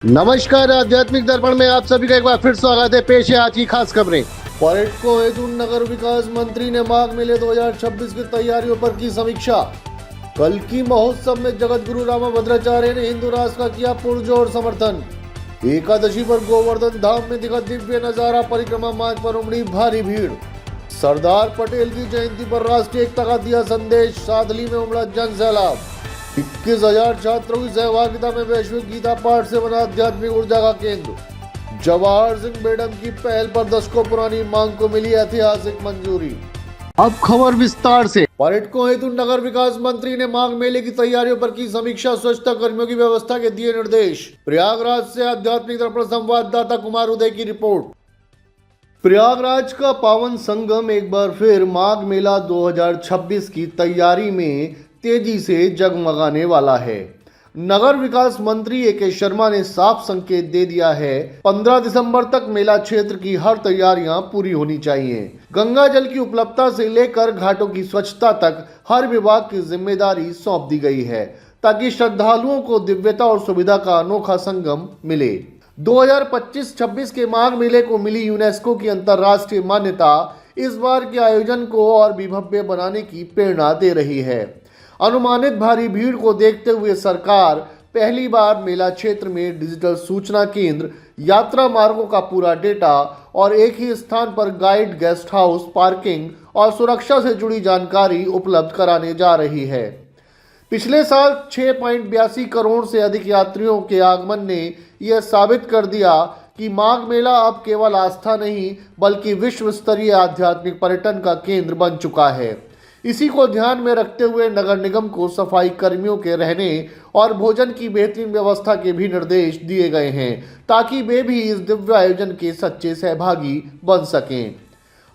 नमस्कार, आध्यात्मिक दर्पण में आप सभी का एक बार फिर स्वागत है। पेश है आज की खास खबरें। पर्यटकों हेतु नगर विकास मंत्री ने माघ मेले 2026 की तैयारियों पर की समीक्षा। कल की महोत्सव में जगत गुरु रामभद्राचार्य ने हिंदू राष्ट्र का किया पुरजोर समर्थन। एकादशी पर गोवर्धन धाम में दिखा दिव्य नजारा, परिक्रमा मार्ग पर उमड़ी भारी भीड़। सरदार पटेल की जयंती पर राष्ट्रीय एकता का दिया संदेश, सादली में उमड़ा जन सैलाब। 21,000 छात्रों की सहभागिता में वैश्विक गीता पाठ से बना आध्यात्मिक ऊर्जा का केंद्र। जवाहर सिंह मेडम की पहल पर दशकों पुरानी मांग को मिली ऐतिहासिक मंजूरी। अब खबर विस्तार से। पर्यटकों हेतु नगर विकास मंत्री ने माघ मेले की तैयारियों पर की समीक्षा, स्वच्छता कर्मियों की व्यवस्था के दिए निर्देश। प्रयागराज से आध्यात्मिक दर्पण संवाददाता कुमार उदय की रिपोर्ट। प्रयागराज का पावन संगम एक बार फिर माघ मेला 2026 की तैयारी में तेजी से जगमगाने वाला है। नगर विकास मंत्री ए.के. शर्मा ने साफ संकेत दे दिया है, 15 दिसंबर तक मेला क्षेत्र की हर तैयारियां पूरी होनी चाहिए। गंगा जल की उपलब्धता से लेकर घाटों की स्वच्छता तक हर विभाग की जिम्मेदारी सौंप दी गई है, ताकि श्रद्धालुओं को दिव्यता और सुविधा का अनोखा संगम मिले। 2025-26 के माघ मेले को मिली यूनेस्को की अंतर्राष्ट्रीय मान्यता इस बार के आयोजन को और भी भव्य बनाने की प्रेरणा दे रही है। अनुमानित भारी भीड़ को देखते हुए सरकार पहली बार मेला क्षेत्र में डिजिटल सूचना केंद्र, यात्रा मार्गों का पूरा डेटा और एक ही स्थान पर गाइड, गेस्ट हाउस, पार्किंग और सुरक्षा से जुड़ी जानकारी उपलब्ध कराने जा रही है। पिछले साल 6.82 करोड़ से अधिक यात्रियों के आगमन ने यह साबित कर दिया कि माघ मेला अब केवल आस्था नहीं बल्कि विश्व स्तरीय आध्यात्मिक पर्यटन का केंद्र बन चुका है। इसी को ध्यान में रखते हुए नगर निगम को सफाई कर्मियों के रहने और भोजन की बेहतरीन व्यवस्था के भी निर्देश दिए गए हैं, ताकि वे भी इस दिव्य आयोजन के सच्चे सहभागी बन सकें।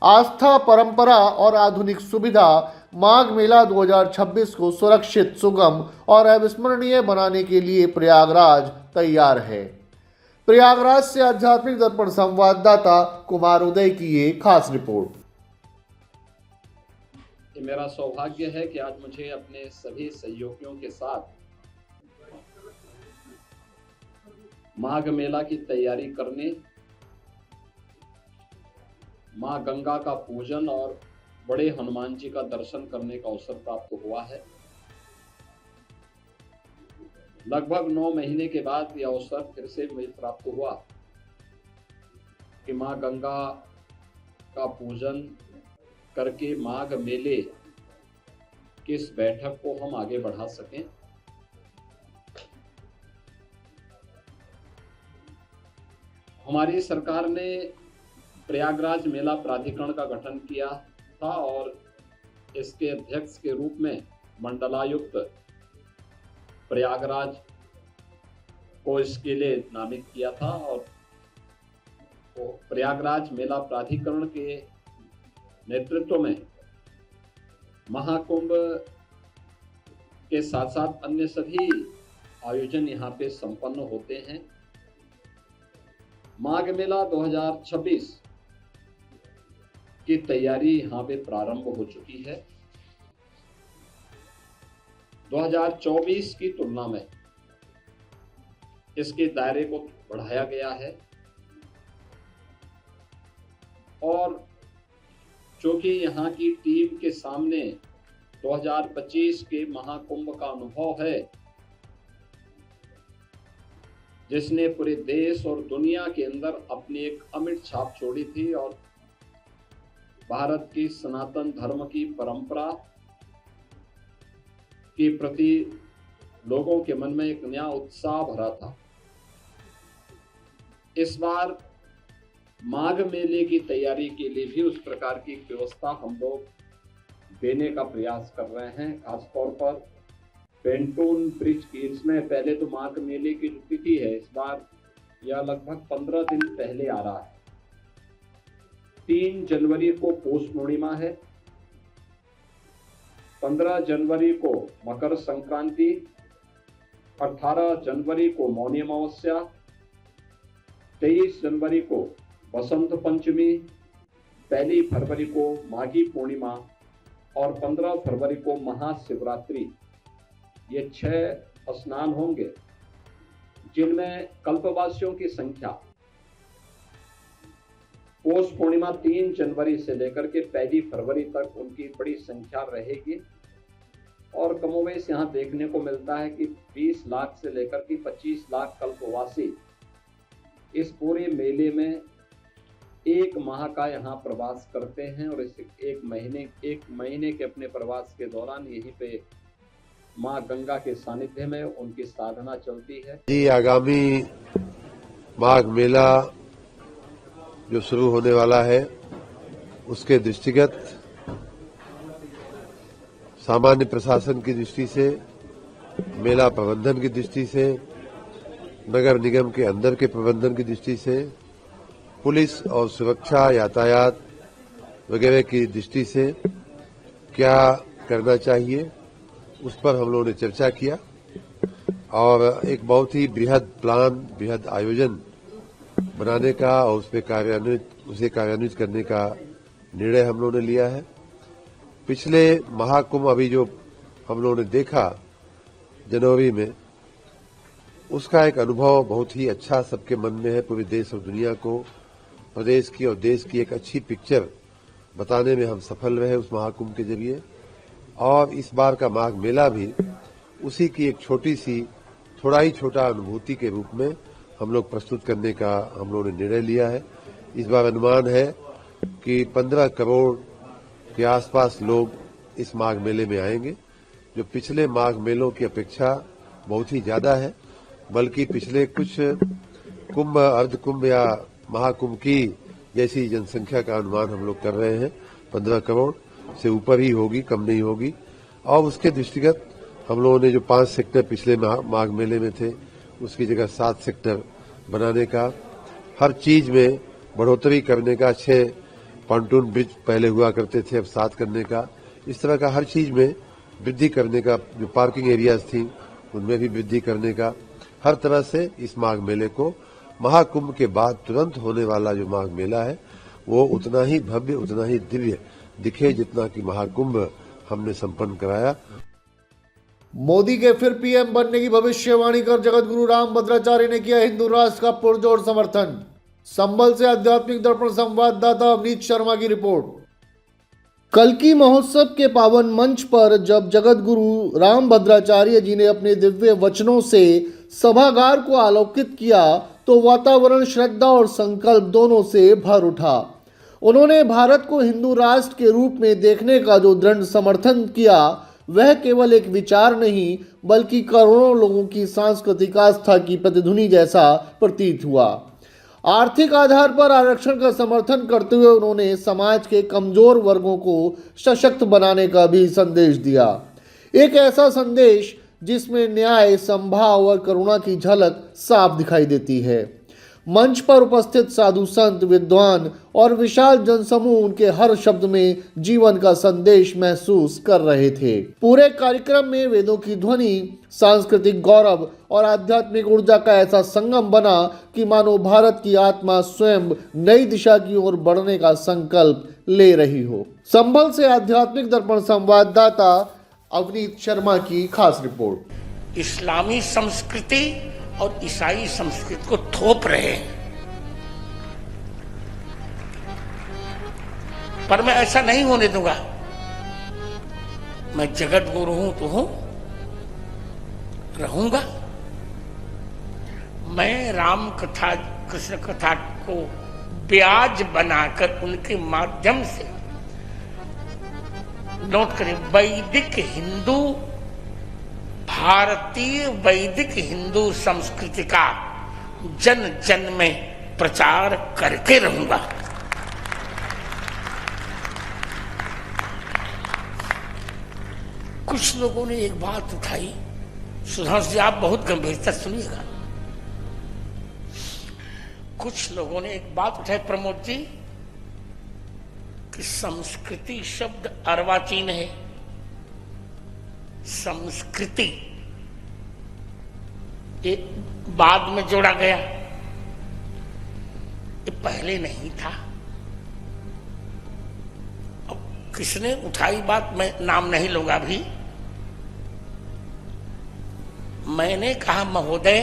आस्था, परंपरा और आधुनिक सुविधा माघ मेला 2026 को सुरक्षित, सुगम और अविस्मरणीय बनाने के लिए प्रयागराज तैयार है। प्रयागराज से आध्यात्मिक दर्पण संवाददाता कुमार उदय की ये खास रिपोर्ट। ये मेरा सौभाग्य है कि आज मुझे अपने सभी सहयोगियों के साथ माघ मेला की तैयारी करने, मां गंगा का पूजन और बड़े हनुमान जी का दर्शन करने का अवसर प्राप्त हुआ है। लगभग 9 महीने के बाद यह अवसर फिर से मुझे प्राप्त हुआ कि मां गंगा का पूजन करके माघ मेले की इस बैठक को हम आगे बढ़ा सकें। हमारी सरकार ने प्रयागराज मेला प्राधिकरण का गठन किया था और इसके अध्यक्ष के रूप में मंडलायुक्त प्रयागराज को इसके लिए नामित किया था। और प्रयागराज मेला प्राधिकरण के नेतृत्व में महाकुंभ के साथ साथ अन्य सभी आयोजन यहाँ पे संपन्न होते हैं। माघ मेला 2026 की तैयारी यहाँ पे प्रारंभ हो चुकी है। 2024 की तुलना में इसके दायरे को बढ़ाया गया है और चूंकि यहाँ की टीम के सामने 2025 के महाकुंभ का अनुभव है, जिसने पूरे देश और दुनिया के अंदर अपनी एक अमिट छाप छोड़ी थी और भारत की सनातन धर्म की परंपरा के प्रति लोगों के मन में एक नया उत्साह भरा था। इस बार माघ मेले की तैयारी के लिए भी उस प्रकार की व्यवस्था हम लोग देने का प्रयास कर रहे हैं। खासतौर पर पेंटून ब्रिज की, इसमें पहले तो माघ मेले की जो तिथि है इस बार यह लगभग 15 दिन पहले आ रहा है। 3 जनवरी को पौष पूर्णिमा है, 15 जनवरी को मकर संक्रांति, 18 जनवरी को मौनी अमावस्या, 23 जनवरी को बसंत पंचमी, 1 फरवरी को माघी पूर्णिमा और 15 फरवरी को महाशिवरात्रि। ये 6 स्नान होंगे जिनमें कल्पवासियों की संख्या पौष पूर्णिमा 3 जनवरी से लेकर के 1 फरवरी तक उनकी बड़ी संख्या रहेगी। और कमोवेश यहाँ देखने को मिलता है कि 20 लाख से लेकर के 25 लाख कल्पवासी इस पूरे मेले में 1 माह का यहाँ प्रवास करते हैं और इस एक महीने के अपने प्रवास के दौरान यहीं पे माँ गंगा के सानिध्य में उनकी साधना चलती है। जी, आगामी माघ मेला जो शुरू होने वाला है उसके दृष्टिगत सामान्य प्रशासन की दृष्टि से, मेला प्रबंधन की दृष्टि से, नगर निगम के अंदर के प्रबंधन की दृष्टि से, पुलिस और सुरक्षा, यातायात वगैरह की दृष्टि से क्या करना चाहिए उस पर हम लोगों ने चर्चा किया और एक बहुत ही बृहद प्लान, बृहद आयोजन बनाने का और उसे कार्यान्वित करने का निर्णय हम लोगों ने लिया है। पिछले महाकुंभ अभी जो हम लोगों ने देखा जनवरी में, उसका एक अनुभव बहुत ही अच्छा सबके मन में है। पूरे देश और दुनिया को प्रदेश की और देश की एक अच्छी पिक्चर बताने में हम सफल रहे उस महाकुंभ के जरिए। और इस बार का माघ मेला भी उसी की एक छोटी सी, थोड़ा ही छोटा अनुभूति के रूप में हम लोग प्रस्तुत करने का हम लोगों ने निर्णय लिया है। इस बार अनुमान है कि 15 करोड़ के आसपास लोग इस माघ मेले में आएंगे, जो पिछले माघ मेलों की अपेक्षा बहुत ही ज्यादा है। बल्कि पिछले कुछ कुंभ, अर्ध कुंभ या महाकुंभ की जैसी जनसंख्या का अनुमान हम लोग कर रहे हैं। 15 करोड़ से ऊपर ही होगी, कम नहीं होगी। और उसके दृष्टिगत हम लोगों ने जो 5 सेक्टर पिछले माघ मेले में थे उसकी जगह 7 सेक्टर बनाने का, हर चीज में बढ़ोतरी करने का, 6 पॉन्टून ब्रिज पहले हुआ करते थे अब 7 करने का, इस तरह का हर चीज में वृद्धि करने का, जो पार्किंग एरियाज थी उनमें भी वृद्धि करने का, हर तरह से इस माघ मेले को महाकुंभ के बाद तुरंत होने वाला जो माघ मेला है वो उतना ही भव्य, उतना ही दिव्य दिखे जितना कि महाकुंभ हमने संपन्न कराया। मोदी के फिर पीएम बनने की भविष्यवाणी कर जगतगुरु रामभद्राचार्य ने किया हिंदू राष्ट्र का पुरजोर समर्थन। संभल से आध्यात्मिक दर्पण संवाददाता अवनीत शर्मा की रिपोर्ट। कल्की महोत्सव के पावन मंच पर जब जगतगुरु रामभद्राचार्य जी ने अपने दिव्य वचनों से सभागार को आलोकित किया तो वातावरण श्रद्धा और संकल्प दोनों से भर उठा। उन्होंने भारत को हिंदू राष्ट्र के रूप में देखने का जो दृढ़ समर्थन किया वह केवल एक विचार नहीं बल्कि करोड़ों लोगों की सांस्कृतिक आस्था की प्रतिध्वनि जैसा प्रतीत हुआ। आर्थिक आधार पर आरक्षण का समर्थन करते हुए उन्होंने समाज के कमजोर वर्गों को सशक्त बनाने का भी संदेश दिया। एक ऐसा संदेश जिसमें न्याय, समभाव और करुणा की झलक साफ दिखाई देती है। मंच पर उपस्थित साधु संत, विद्वान और विशाल जनसमूह उनके हर शब्द में जीवन का संदेश महसूस कर रहे थे। पूरे कार्यक्रम में वेदों की ध्वनि, सांस्कृतिक गौरव और आध्यात्मिक ऊर्जा का ऐसा संगम बना कि मानो भारत की आत्मा स्वयं नई दिशा की ओर बढ़ने का संकल्प ले रही हो। संभल से आध्यात्मिक दर्पण संवाददाता अवनीत शर्मा की खास रिपोर्ट। इस्लामी संस्कृति और ईसाई संस्कृति को थोप रहे हैं, पर मैं ऐसा नहीं होने दूंगा। मैं जगत गुरु हूं तो हूं, रहूंगा। मैं राम कथा, कृष्ण कथा को ब्याज बनाकर उनके माध्यम से, नोट करें, वैदिक हिंदू, भारतीय वैदिक हिंदू संस्कृति का जन जन में प्रचार करके रहूंगा। कुछ लोगों ने एक बात उठाई, सुधांशु जी आप बहुत गंभीरता सुनिएगा। कुछ लोगों ने एक बात उठाई प्रमोद जी कि संस्कृति शब्द अर्वाचीन है। संस्कृति ये बाद में जोड़ा गया, ये पहले नहीं था। अब किसने उठाई बात, मैं नाम नहीं लूंगा भी। मैंने कहा महोदय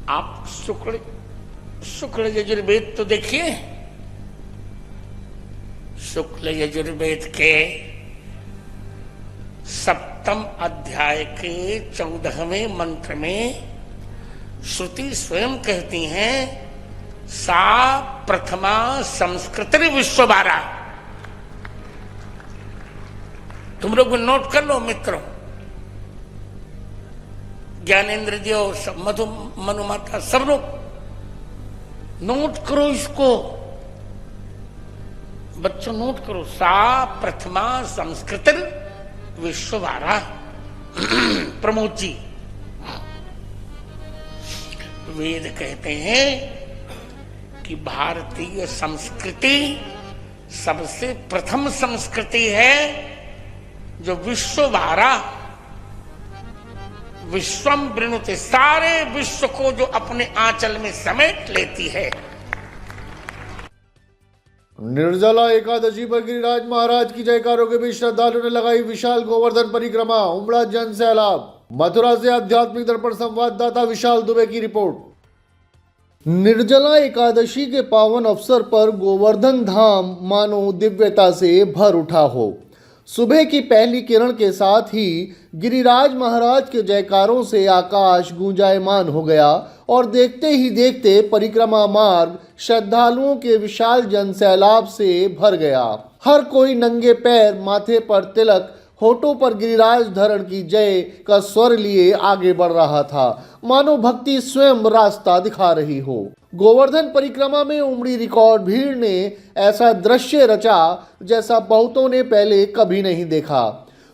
आप शुक्ल यजुर्वेद तो देखिए। शुक्ल यजुर्वेद के 7वें अध्याय के 14वें मंत्र में श्रुति स्वयं कहती है, सा प्रथमा संस्कृति विश्वभारा। तुम लोग नोट कर लो मित्रों, ज्ञानेन्द्र जी और मनु माता सब लोग नोट करो इसको, बच्चों नोट करो। सा प्रथमा संस्कृति विश्वभारा। प्रमोद जी, वेद कहते हैं कि भारतीय संस्कृति सबसे प्रथम संस्कृति है जो विश्वभारा, विश्वम वृणुते, सारे विश्व को जो अपने आंचल में समेट लेती है। निर्जला एकादशी पर गिरिराज महाराज की जयकारों के बीच श्रद्धालुओं ने लगाई विशाल गोवर्धन परिक्रमा, उमड़ा जन सैलाब। मथुरा से आध्यात्मिक दर्पण संवाददाता विशाल दुबे की रिपोर्ट। निर्जला एकादशी के पावन अवसर पर गोवर्धन धाम मानो दिव्यता से भर उठा हो। सुबह की पहली किरण के साथ ही गिरिराज महाराज के जयकारों से आकाश गूंजायमान हो गया और देखते ही देखते परिक्रमा मार्ग श्रद्धालुओं के विशाल जनसैलाब से भर गया। हर कोई नंगे पैर, माथे पर तिलक, होठों पर गिरिराज धरण की जय का स्वर लिए आगे बढ़ रहा था, मानो भक्ति स्वयं रास्ता दिखा रही हो। गोवर्धन परिक्रमा में उमड़ी रिकॉर्ड भीड़ ने ऐसा दृश्य रचा जैसा बहुतों ने पहले कभी नहीं देखा।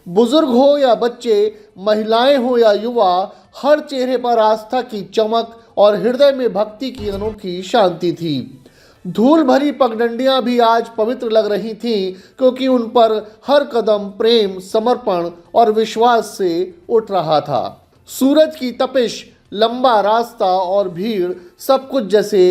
बुजुर्ग हो या बच्चे, महिलाएं हो या युवा, हर चेहरे पर आस्था की चमक और हृदय में भक्ति की अनोखी शांति थी। धूल भरी पगडंडियां भी आज पवित्र लग रही थीं, क्योंकि उन पर हर कदम प्रेम, समर्पण और विश्वास से उठ रहा था। सूरज की तपिश, लंबा रास्ता और भीड़, सब कुछ जैसे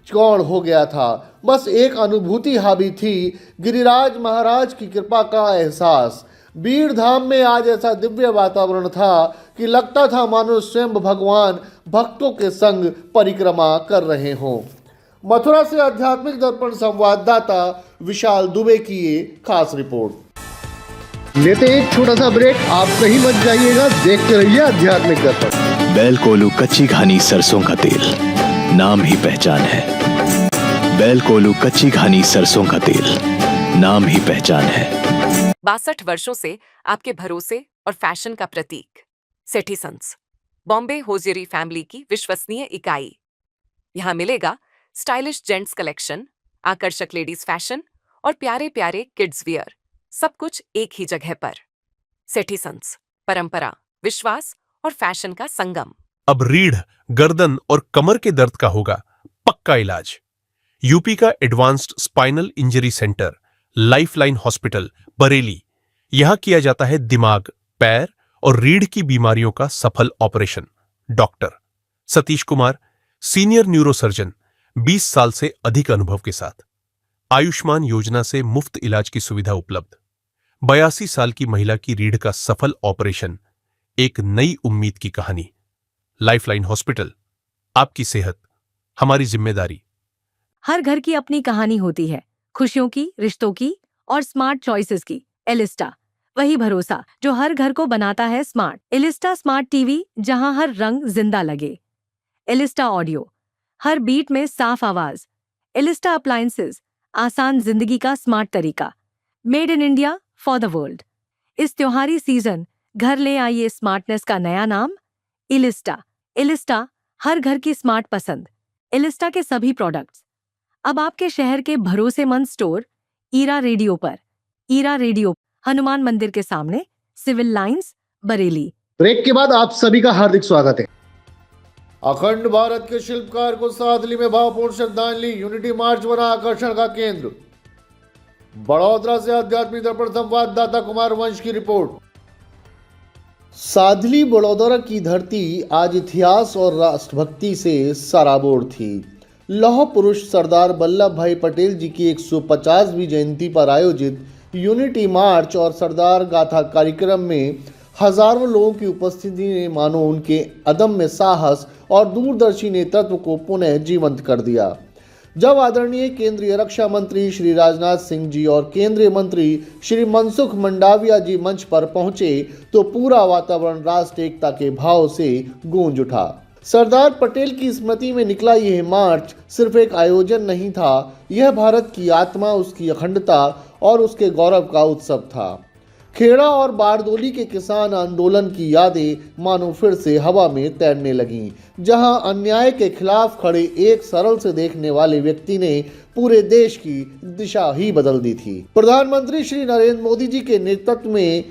गौण हो गया था। बस एक अनुभूति हावी थी, गिरिराज महाराज की कृपा का एहसास। बीड़ धाम में आज ऐसा दिव्य वातावरण था कि लगता था मानो स्वयं भगवान भक्तों के संग परिक्रमा कर रहे हों। मथुरा से आध्यात्मिक दर्पण संवाददाता विशाल दुबे की ये खास रिपोर्ट। लेते एक छोटा सा ब्रेक, आप कहीं मत जाइएगा, देखते रहिए आध्यात्मिक दर्पण। बैल कोलू कच्ची घानी सरसों का तेल, नाम ही पहचान है। बैल कोलू कच्ची घानी सरसों का तेल, नाम ही पहचान है। 62 वर्षों से आपके भरोसे और फैशन का प्रतीक सेठी सन्स, बॉम्बे होजियरी फैमिली की विश्वसनीय इकाई। यहाँ मिलेगा स्टाइलिश जेंट्स कलेक्शन, आकर्षक लेडीज फैशन और प्यारे प्यारे किड्स वियर, सब कुछ एक ही जगह पर। सेठी सन्स, परंपरा, विश्वास और फैशन का संगम। अब रीढ़, गर्दन और कमर के दर्द का होगा पक्का इलाज। यूपी का advanced spinal injury centre lifeline hospital Bareilly, यहां किया जाता है दिमाग, पैर और रीढ़ की बीमारियों का सफल operation. Doctor Satish Kumar, senior neurosurgeon, 20 साल से अधिक अनुभव के साथ। आयुष्मान योजना से मुफ्त इलाज की सुविधा उपलब्ध। 82 साल की महिला की रीढ़ का सफल ऑपरेशन, एक नई उम्मीद की कहानी। लाइफलाइन हॉस्पिटल, आपकी सेहत हमारी जिम्मेदारी। हर घर की अपनी कहानी होती है, खुशियों की, रिश्तों की और स्मार्ट चॉइसेस की। एलिस्टा, वही भरोसा जो हर घर को बनाता है स्मार्ट। एलिस्टा स्मार्ट टीवी, जहां हर रंग जिंदा लगे। एलिस्टा ऑडियो, हर बीट में साफ आवाज। एलिस्टा अप्लायंसेस, आसान जिंदगी का स्मार्ट तरीका। Made in India for the world. इस त्योहारी सीजन घर ले आइए स्मार्टनेस का नया नाम, एलिस्टा। एलिस्टा, हर घर की स्मार्ट पसंद। एलिस्टा के सभी प्रोडक्ट्स अब आपके शहर के भरोसेमंद स्टोर ईरा रेडियो पर। ईरा रेडियो, हनुमान मंदिर के सामने, सिविल लाइंस, बरेली। ब्रेक के बाद आप सभी का हार्दिक स्वागत है। अखंड भारत के शिल्पकार को सादली में भावपूर्ण श्रद्धांजलि, यूनिटी मार्च बना आकर्षण का केंद्र। बड़ौदा से आध्यात्मिक दर्पण संवाददाता कुमार वंश की रिपोर्ट। सादली बड़ौदा की धरती आज इतिहास और राष्ट्रभक्ति से सराबोर थी। लौह पुरुष सरदार वल्लभ भाई पटेल जी की 150वीं जयंती पर आयोजित यूनिटी मार्च और सरदार गाथा कार्यक्रम में हजारों लोगों की उपस्थिति ने मानो उनके अदम्य साहस और दूरदर्शी नेतृत्व को पुनः जीवंत कर दिया। जब आदरणीय केंद्रीय रक्षा मंत्री श्री राजनाथ सिंह जी और केंद्रीय मंत्री श्री मनसुख मंडाविया जी मंच पर पहुंचे तो पूरा वातावरण राष्ट्र एकता के भाव से गूंज उठा। सरदार पटेल की स्मृति में निकला यह मार्च सिर्फ एक आयोजन नहीं था, यह भारत की आत्मा, उसकी अखंडता और उसके गौरव का उत्सव था। खेड़ा और बारदोली के किसान आंदोलन की यादें मानो फिर से हवा में तैरने लगीं, जहां अन्याय के खिलाफ खड़े एक सरल से देखने वाले व्यक्ति ने पूरे देश की दिशा ही बदल दी थी। प्रधानमंत्री श्री नरेंद्र मोदी जी के नेतृत्व में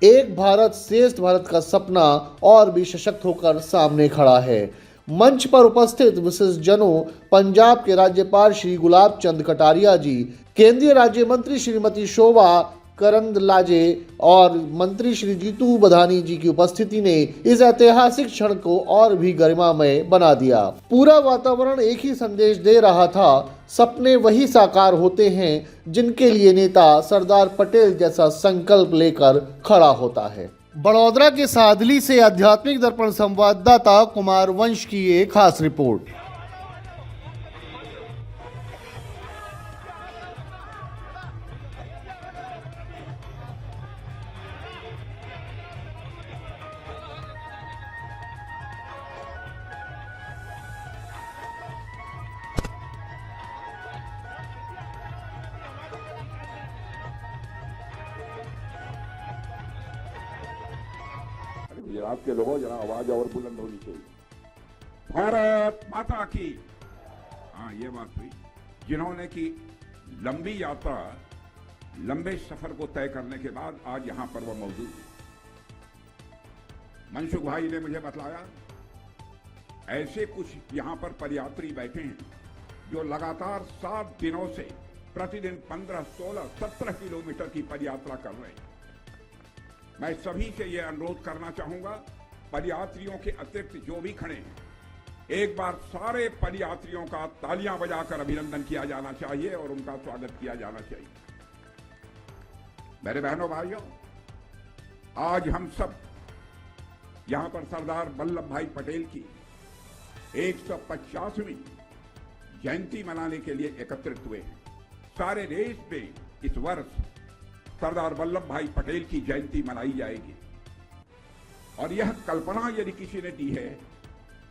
एक भारत श्रेष्ठ भारत का सपना और भी सशक्त होकर सामने खड़ा है। मंच पर उपस्थित विशिष्ट जनों, पंजाब के राज्यपाल श्री गुलाब चंद कटारिया जी, केंद्रीय राज्य मंत्री श्रीमती शोभा करंदलाजे और मंत्री श्री जीतू बधानी जी की उपस्थिति ने इस ऐतिहासिक क्षण को और भी गरिमामय बना दिया। पूरा वातावरण एक ही संदेश दे रहा था, सपने वही साकार होते हैं जिनके लिए नेता सरदार पटेल जैसा संकल्प लेकर खड़ा होता है। बड़ौदा के सादली से आध्यात्मिक दर्पण संवाददाता कुमार वंश की एक खास रिपोर्ट। गुजरात के लोगों जरा आवाज और बुलंद होनी चाहिए। भारत माता की। हाँ, ये बात हुई। जिन्होंने की लंबी यात्रा, लंबे सफर को तय करने के बाद आज यहां पर वो मौजूद है। मनसुख भाई ने मुझे बतलाया ऐसे कुछ यहां पर पदयात्री बैठे हैं जो लगातार 7 दिनों से प्रतिदिन 15, 16, 17 किलोमीटर की पदयात्रा कर रहे हैं। मैं सभी से यह अनुरोध करना चाहूंगा, पदयात्रियों के अतिरिक्त जो भी खड़े हैं, एक बार सारे पदयात्रियों का तालियां बजाकर अभिनंदन किया जाना चाहिए और उनका स्वागत किया जाना चाहिए। मेरे बहनों भाइयों, आज हम सब यहां पर सरदार वल्लभ भाई पटेल की 150वीं जयंती मनाने के लिए एकत्रित हुए हैं। सारे देश में इस वर्ष सरदार वल्लभ भाई पटेल की जयंती मनाई जाएगी और यह कल्पना यदि किसी ने दी है,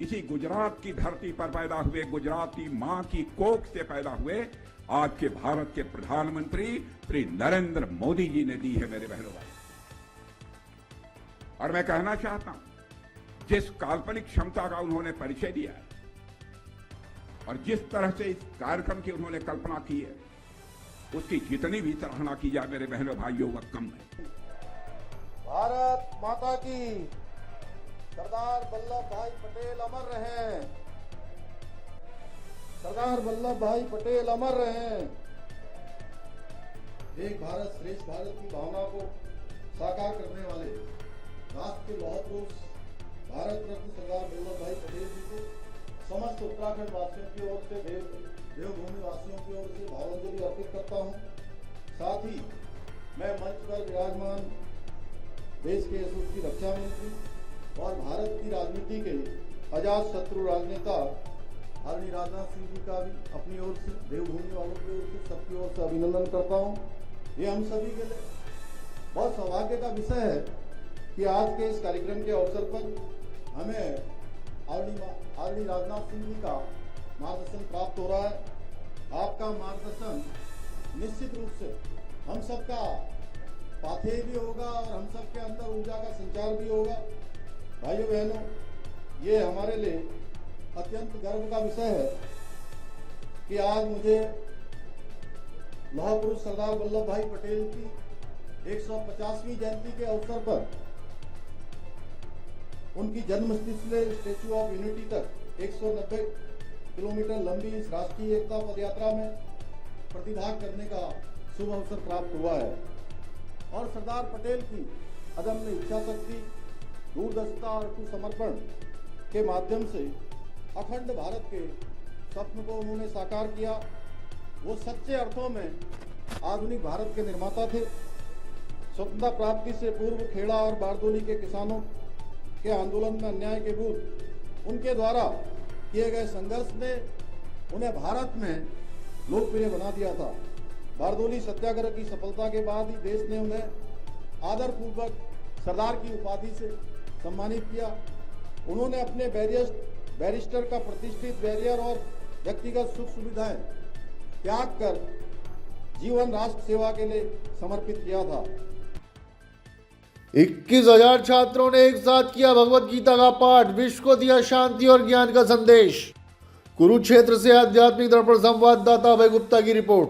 इसी गुजरात की धरती पर पैदा हुए, गुजराती मां की कोख से पैदा हुए आज के भारत के प्रधानमंत्री श्री नरेंद्र मोदी जी ने दी है। मेरे बहनों भाई, और मैं कहना चाहता हूं, जिस काल्पनिक क्षमता का उन्होंने परिचय दिया है और जिस तरह से इस कार्यक्रम की उन्होंने कल्पना की है, उसकी जितनी भी सराहना की जाए मेरे बहनों भाइयों वह कम है। भारत माता की। सरदार वल्लभ भाई पटेल अमर रहे। सरदार वल्लभ भाई पटेल अमर रहे। एक भारत श्रेष्ठ भारत की भावना को साकार करने वाले राष्ट्र के लौह पुरुष भारत रत्न सरदार वल्लभ भाई पटेल जी को समस्त उत्तराखंड वासियों की ओर से, देवभूमि वासियों की ओर से भावांजलि अर्पित करता हूं। साथ ही मैं मंच पर विराजमान देश के यशस्वी रक्षा मंत्री और भारत की राजनीति के अजात शत्रु राजनेता आदरणीय राजनाथ सिंह जी का भी अपनी ओर से, देवभूमि वालों की ओर से, सबकी ओर से अभिनंदन करता हूं। ये हम सभी के लिए बहुत सौभाग्य का विषय है कि आज के इस कार्यक्रम के अवसर पर हमें आदरणीय राजनाथ सिंह जी का मार्गदर्शन प्राप्त हो रहा है। आपका मार्गदर्शन निश्चित रूप से हम सबका पाथेय भी होगा और हम सबके अंदर ऊर्जा का संचार भी होगा। भाइयों बहनों, ये हमारे लिए अत्यंत गर्व का विषय है कि आज मुझे लौह पुरुष सरदार वल्लभ भाई पटेल की 150वीं जयंती के अवसर पर उनकी जन्मस्थली से स्टैच्यू ऑफ यूनिटी तक 190 किलोमीटर लंबी इस राष्ट्रीय एकता पदयात्रा में प्रतिभाग करने का शुभ अवसर प्राप्त हुआ है और सरदार पटेल की अदम्य इच्छा शक्ति, दूरदर्शिता और समर्पण के माध्यम से अखंड भारत के स्वप्न को उन्होंने साकार किया। वो सच्चे अर्थों में आधुनिक भारत के निर्माता थे। स्वतंत्रता प्राप्ति से पूर्व खेड़ा और बारदोली के किसानों के आंदोलन में अन्याय के विरुद्ध उनके द्वारा किए गए संघर्ष ने उन्हें भारत में लोकप्रिय बना दिया था। बारदोली सत्याग्रह की सफलता के बाद ही देश ने उन्हें आदरपूर्वक सरदार की उपाधि से सम्मानित किया। उन्होंने अपने बैरिस्टर का प्रतिष्ठित बैरियर और व्यक्तिगत सुख सुविधाएं त्याग कर जीवन राष्ट्र सेवा के लिए समर्पित किया था। 21,000 छात्रों ने एक साथ किया भगवत गीता का पाठ, विश्व को दिया शांति और ज्ञान का संदेश। कुरुक्षेत्र से आध्यात्मिक दर्पण संवाददाता अभय गुप्ता की रिपोर्ट।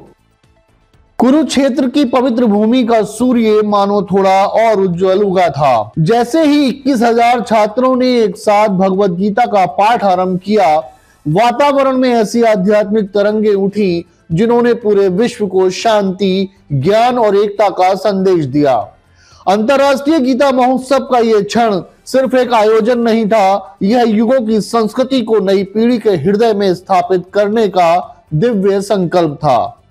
कुरुक्षेत्र की पवित्र भूमि का सूर्य मानो थोड़ा और उज्जवल उगा था। जैसे ही 21,000 छात्रों ने एक साथ भगवत गीता का पाठ आरंभ किया, वातावरण में ऐसी आध्यात्मिक तरंगे उठी जिन्होंने पूरे विश्व को शांति, ज्ञान और एकता का संदेश दिया। अंतर्राष्ट्रीय गीता महोत्सव का यह क्षण सिर्फ एक आयोजन नहीं था, यह युगों की संस्कृति को नई पीढ़ी के हृदय में स्थापित करने का दिव्य संकल्प था।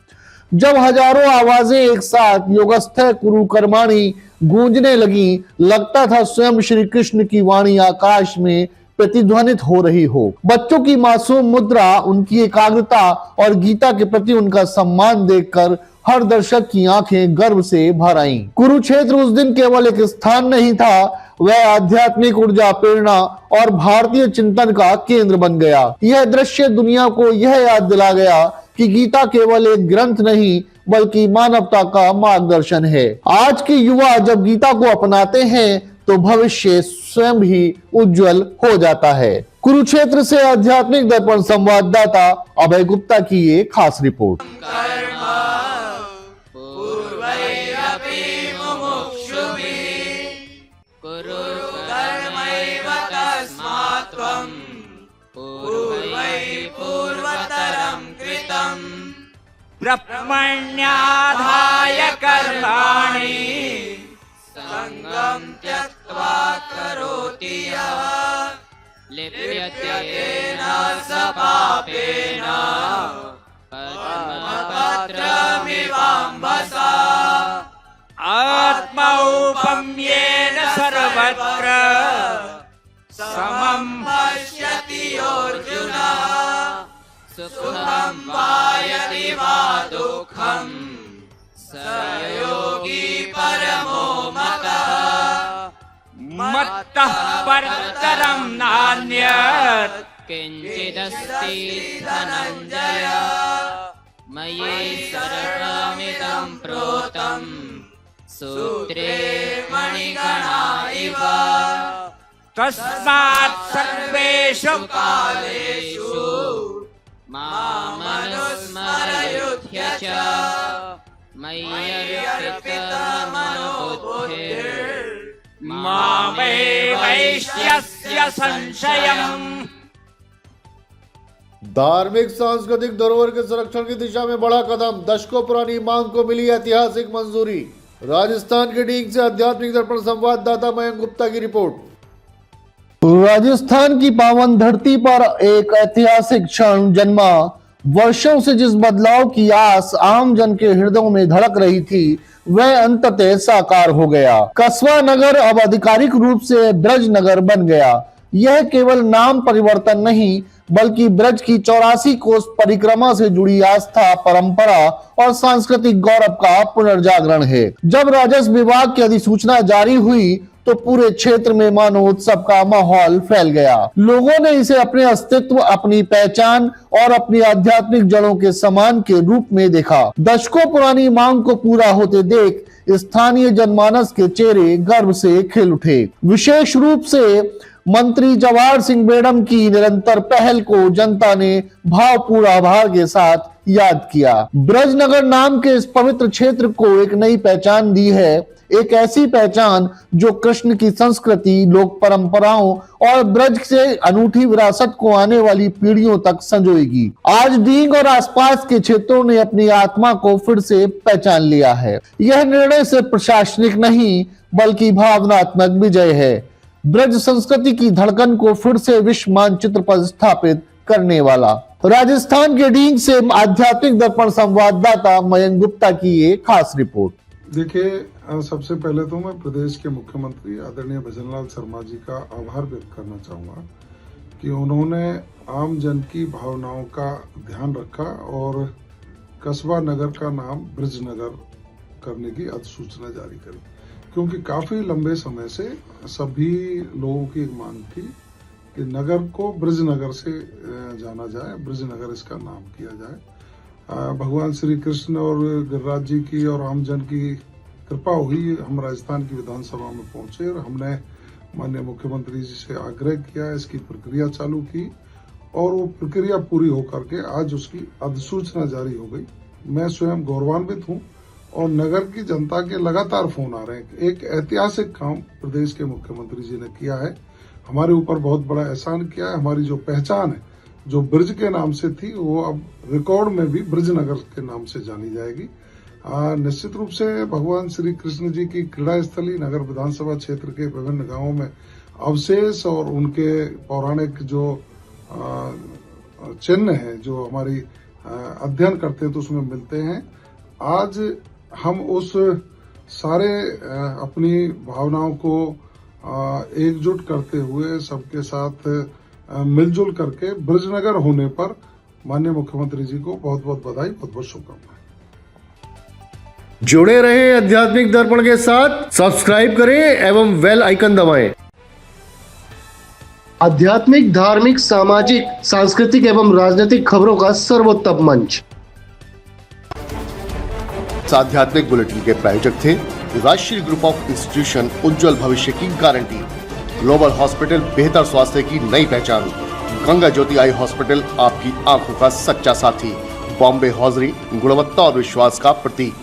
जब हजारों आवाजें एक साथ योगस्थ कुरु कर्माणि गूंजने लगी, लगता था स्वयं श्री कृष्ण की वाणी आकाश में प्रतिध्वनित हो रही हो। बच्चों की मासूम मुद्रा, उनकी एकाग्रता और गीता के प्रति उनका सम्मान देखकर हर दर्शक की आंखें गर्व से भर आईं। कुरुक्षेत्र उस दिन केवल एक स्थान नहीं था, वह आध्यात्मिक ऊर्जा, प्रेरणा और भारतीय चिंतन का केंद्र बन गया। यह दृश्य दुनिया को यह याद दिला गया कि गीता केवल एक ग्रंथ नहीं बल्कि मानवता का मार्गदर्शन है। आज के युवा जब गीता को अपनाते हैं तो भविष्य स्वयं ही उज्जवल हो जाता है। कुरुक्षेत्र से आध्यात्मिक दर्पण संवाददाता अभय गुप्ता की ये खास रिपोर्ट। ब्रह्मण्याधाय कर्माणि संगं त्यक्त्वा करोति यः लिप्यते न स पापेन पद्मपत्रमिवाम्भसा आत्मौपम्येन सर्वत्र समं पश्यति अर्जुन सुखं वा यदि वा दुःखं स योगी परमो मतः मत्तः परतरं नान्यत् किञ्चिदस्ति धनञ्जय मयि सर्वमिदं प्रोतं सूत्रे मणिगणा इव तस्मात् सर्वेषु कालेषु मामनुस्मरयुध्य च मय्यर्पितमनोबुद्धिर्मामेवैष्यस्य संशयम्। धार्मिक सांस्कृतिक धरोहर के संरक्षण की दिशा में बड़ा कदम, दशकों पुरानी मांग को मिली ऐतिहासिक मंजूरी। राजस्थान के डींग से आध्यात्मिक दर्पण संवाददाता मयंक गुप्ता की रिपोर्ट। राजस्थान की पावन धरती पर एक ऐतिहासिक क्षण जन्मा। वर्षों से जिस बदलाव की आस आम जन के हृदयों में धड़क रही थी, वह अंततः साकार हो गया। कस्बा नगर अब आधिकारिक रूप से ब्रज नगर बन गया। यह केवल नाम परिवर्तन नहीं बल्कि ब्रज की 84 कोस परिक्रमा से जुड़ी आस्था, परंपरा और सांस्कृतिक गौरव का पुनर्जागरण है। जब राजस्व विभाग की अधिसूचना जारी हुई तो पूरे क्षेत्र में मानो उत्सव का माहौल फैल गया। लोगों ने इसे अपने अस्तित्व, अपनी पहचान और अपनी आध्यात्मिक जड़ों के समान के रूप में देखा। दशकों पुरानी मांग को पूरा होते देख स्थानीय जनमानस के चेहरे गर्व से खिल उठे। विशेष रूप से मंत्री जवाहर सिंह बेडम की निरंतर पहल को जनता ने भावपूर्ण आभार के साथ याद किया। ब्रजनगर नाम के इस पवित्र क्षेत्र को एक नई पहचान दी है, एक ऐसी पहचान जो कृष्ण की संस्कृति, लोक परंपराओं और ब्रज से अनूठी विरासत को आने वाली पीढ़ियों तक संजोएगी। आज डींग और आसपास के क्षेत्रों ने अपनी आत्मा को फिर से पहचान लिया है। यह निर्णय सिर्फ प्रशासनिक नहीं बल्कि भावनात्मक विजय है, ब्रज संस्कृति की धड़कन को फिर से विश्व मानचित्र पर स्थापित करने वाला। राजस्थान के डींग से आध्यात्मिक दर्पण संवाददाता मयंक गुप्ता की ये खास रिपोर्ट। देखिए, सबसे पहले तो मैं प्रदेश के मुख्यमंत्री आदरणीय भजनलाल शर्मा जी का आभार व्यक्त करना चाहूँगा कि उन्होंने आम जन की भावनाओं का ध्यान रखा और कस्बा नगर का नाम ब्रिजनगर करने की अधिसूचना जारी करी, क्योंकि काफ़ी लंबे समय से सभी लोगों की एक मांग थी कि नगर को ब्रिजनगर से जाना जाए, ब्रिजनगर इसका नाम किया जाए। भगवान श्री कृष्ण और गिरिराज जी की और आम जन की कृपा हुई, हम राजस्थान की विधानसभा में पहुंचे और हमने माननीय मुख्यमंत्री जी से आग्रह किया, इसकी प्रक्रिया चालू की और वो प्रक्रिया पूरी होकर के आज उसकी अधिसूचना जारी हो गई। मैं स्वयं गौरवान्वित हूं और नगर की जनता के लगातार फोन आ रहे हैं। एक ऐतिहासिक काम प्रदेश के मुख्यमंत्री जी ने किया है, हमारे ऊपर बहुत बड़ा एहसान किया है। हमारी जो पहचान है, जो ब्रिज के नाम से थी, वो अब रिकॉर्ड में भी ब्रिजनगर के नाम से जानी जाएगी। निश्चित रूप से भगवान श्री कृष्ण जी की क्रीड़ा स्थली नगर विधानसभा क्षेत्र के विभिन्न गांवों में अवशेष और उनके पौराणिक जो चिन्ह हैं, जो हमारी अध्ययन करते हैं तो उसमें मिलते हैं। आज हम उस सारे अपनी भावनाओं को एकजुट करते हुए सबके साथ मिलजुल करके ब्रिजनगर होने पर माननीय मुख्यमंत्री जी को बहुत बहुत बधाई, बहुत बहुत शुभकामनाएं। जुड़े रहे आध्यात्मिक दर्पण के साथ, सब्सक्राइब करें एवं बेल आइकन दबाएं। आध्यात्मिक, धार्मिक, सामाजिक, सांस्कृतिक एवं राजनीतिक खबरों का सर्वोत्तम मंच। आध्यात्मिक बुलेटिन के प्रायोजक थे राष्ट्रीय ग्रुप ऑफ इंस्टीट्यूशन, उज्जवल भविष्य की गारंटी। ग्लोबल हॉस्पिटल, बेहतर स्वास्थ्य की नई पहचान। गंगा ज्योति आई हॉस्पिटल, आपकी आंखों का सच्चा साथी। बॉम्बे हॉजरी, गुणवत्ता और विश्वास का प्रतीक।